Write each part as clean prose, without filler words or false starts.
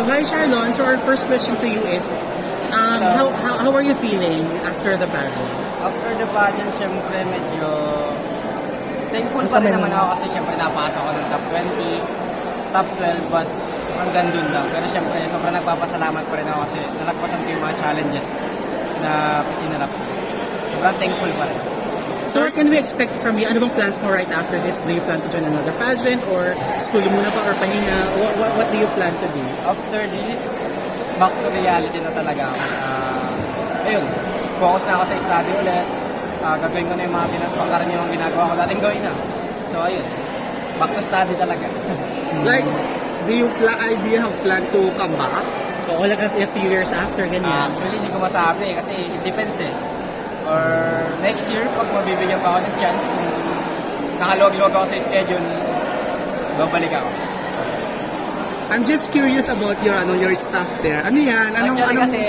So hi Charlon, so our first question to you is, how are you feeling after the pageant? After the pageant, syempre medyo thankful pa rin naman ako kasi syempre napasok ako ng top 20, top 12, but hanggang dun lang. Pero syempre sobrang nagpapasalamat pa rin ako kasi nalagpasan ko yung mga challenges na inarap ko. Sobrang thankful pa rin. So what can we expect from you? Ano bang plans mo right after this? Do you plan to join another pageant or school muna pa or pahinga? What do you plan to do? After this, back to reality na talaga ako. Ayun, focus na ako sa study ulit. Gagawin ko na yung mga pangkaraniwang ginagawa ko. Dating gawin na. So ayun, back to study talaga. Like, do you have plan to come back? O like a few years after, ganyan? Actually, hindi ko masabi kasi it depends eh. Or next year, pag mabibigyan pa ako ng chance, kung nakaluwag-luwag ako sa schedule, babalik ako. I'm just curious about your stuff there. Ano yan? Actually kasi,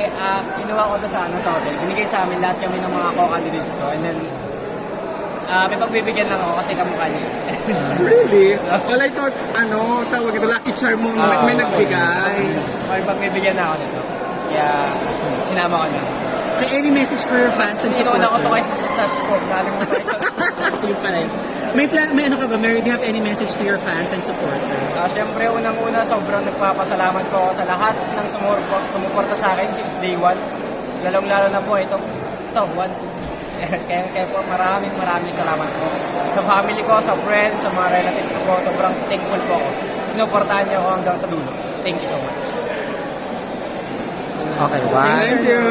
kinuha ko sa hotel. Binigay sa amin lahat kami ng mga co-candidates ko. And then, may pagbibigyan lang ako kasi kamukha niya. Really? Well, I thought, tawag ito, lucky charm mo, may nagbigay. May pagbibigyan na ako nito. Kaya, sinama ko na. Okay, any message for your fans and supporters? Inuuna ko ito kayo sa sport. Nalimutan ko siya. Yung pala yun. May ano ka ba, Mary, do you have any message to your fans and supporters? Siyempre, unang-una, sobrang nagpapasalamat ko sa lahat ng sumuporta sa akin since day 1. Lalong-lalo na po ito 1, 2. Kaya po, maraming salamat po. Sa family ko, sa friends, sa mga relatives ko, sobrang thankful po ako. Sinuportahan niyo ako hanggang sa dulo. Thank you so much. Okay, bye. Thank you.